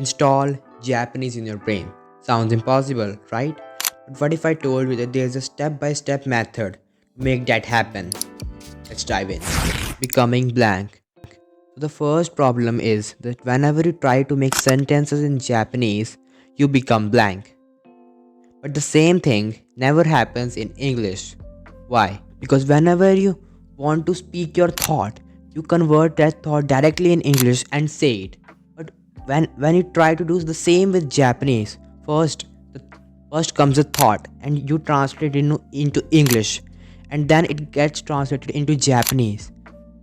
install Japanese in your brain. Sounds impossible, right? But what if I told you that there's a step-by-step method to make that happen? Let's dive in. Becoming blank. So the first problem is that whenever you try to make sentences in Japanese, you become blank. But the same thing never happens in English. Why? Because whenever you want to speak your thought, you convert that thought directly in English and say it. But when you try to do the same with Japanese, first comes a thought and you translate it into English, and then it gets translated into Japanese.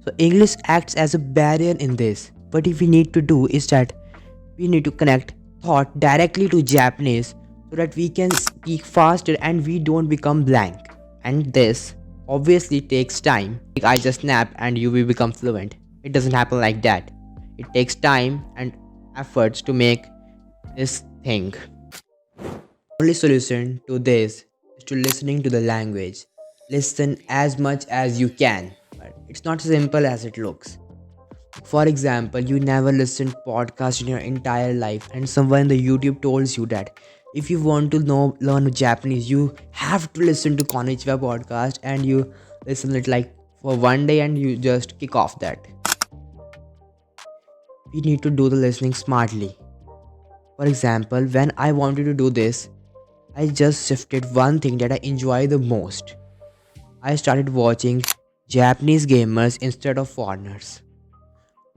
So English acts as a barrier in this. What we need to do is that we need to connect thought directly to Japanese so that we can speak faster and we don't become blank. And this obviously takes time. Like I just snap and you will become fluent. It doesn't happen like that. It takes time and efforts to make this thing. Only solution to this is to listening to the language. Listen as much as you can, but it's not as simple as it looks. For example, you never listened podcast in your entire life and someone in the YouTube tells you that if you want to learn Japanese, you have to listen to Konnichiwa podcast, and you listen it like for one day and you just kick off that. We need to do the listening smartly. For example, when I wanted to do this, I just shifted one thing that I enjoy the most. I started watching Japanese gamers instead of foreigners.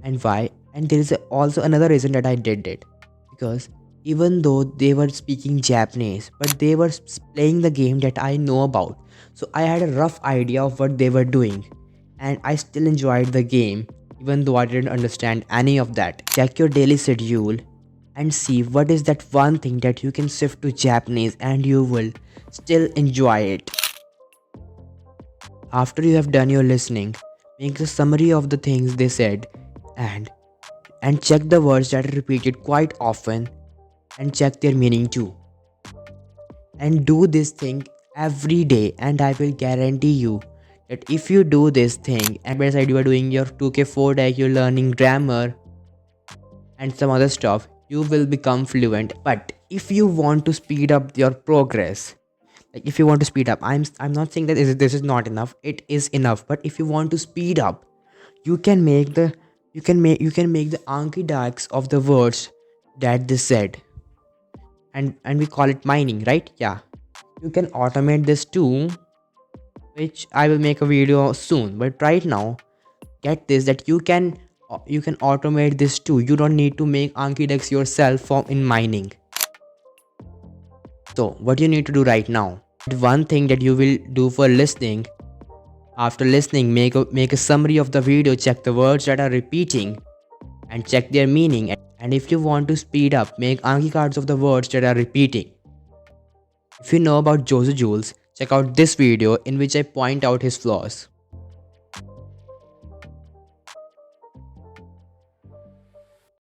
And why? And there is also another reason that I did it. Because even though they were speaking Japanese, but they were playing the game that I know about. So I had a rough idea of what they were doing. And I still enjoyed the game, even though I didn't understand any of that. Check your daily schedule and see what is that one thing that you can shift to Japanese and you will still enjoy it. After you have done your listening, make a summary of the things they said and check the words that are repeated quite often and check their meaning too. And do this thing every day, and I will guarantee you that if you do this thing and besides you are doing your 2K4 deck, you're learning grammar and some other stuff, you will become fluent. But if you want to speed up your progress, like if you want to speed up, I'm not saying that this is not enough, it is enough. But if you want to speed up, you can make the Anki darks of the words that they said, and we call it mining, right? Yeah, you can automate this too, which I will make a video soon. But right now, get this, that you can automate this too. You don't need to make Anki decks yourself for in mining. So what you need to do right now, one thing that you will do for listening, after listening, make a summary of the video, check the words that are repeating and check their meaning. And if you want to speed up, make Anki cards of the words that are repeating. If you know about Joseph Jules, check out this video in which I point out his flaws.